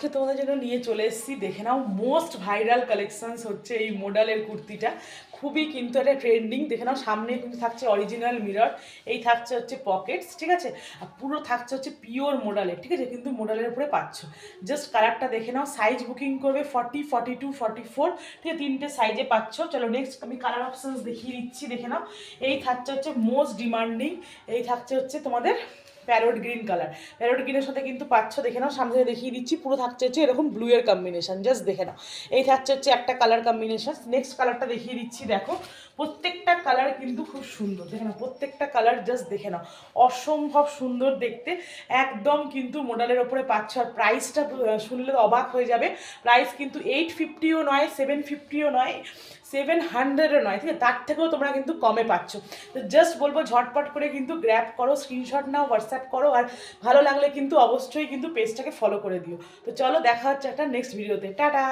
আজকে তোমাদের জন্য নিয়ে চলে এসেছি, দেখে নাও মোস্ট ভাইরাল কালেকশনস হচ্ছে এই মডেলের কুর্তিটা। খুবই কিন্তু একটা ট্রেন্ডিং, দেখে নাও সামনে কিন্তু থাকছে অরিজিনাল মিরর, এই থাকছে হচ্ছে পকেটস, ঠিক আছে। আর পুরো থাকছে হচ্ছে পিওর মডেলের, ঠিক আছে, কিন্তু মডেলের উপরে পাচ্ছ। জাস্ট কালারটা দেখে নাও, সাইজ বুকিং করবে 40, 42, 44, ঠিক আছে, তিনটে সাইজে পাচ্ছ। চলো নেক্সট আমি কালার অপশানস দেখিয়ে দিচ্ছি, দেখে নাও। এই থাকছে হচ্ছে মোস্ট ডিমান্ডিং, এই থাকছে হচ্ছে তোমাদের প্যারোট গ্রিন কালার। প্যারোট গ্রিনের সাথে কিন্তু পাচ্ছ, দেখে নাও সামনে দেখিয়ে দিচ্ছি, পুরো থাকছে হচ্ছে এরকম ব্লু এর কম্বিনেশন, জাস্ট দেখে নাও। এই থাকছে হচ্ছে একটা কালার কম্বিনেশন। নেক্সট কালারটা দেখিয়ে দিচ্ছি, দেখো প্রত্যেকটা কালার কিন্তু খুব সুন্দর, দেখে নাও প্রত্যেকটা কালার জাস্ট দেখে নাও, অসম্ভব সুন্দর দেখতে, একদম কিন্তু মডেলের ওপরে পাচ্ছ। আর প্রাইসটা শুনলে অবাক হয়ে যাবে, প্রাইস কিন্তু 850ও নয়, 750ও নয়, 700ও নয়, ঠিক আছে, তার থেকেও তোমরা কিন্তু কমে পাচ্ছ। তো জাস্ট বলবো ঝটপট করে কিন্তু গ্র্যাব করো, স্ক্রিনশট নাও, হোয়াটসঅ্যাপ করো, আর ভালো লাগলে কিন্তু অবশ্যই কিন্তু পেজটাকে ফলো করে দিও। তো চলো দেখা হচ্ছে একটা নেক্সট ভিডিওতে, টাটা।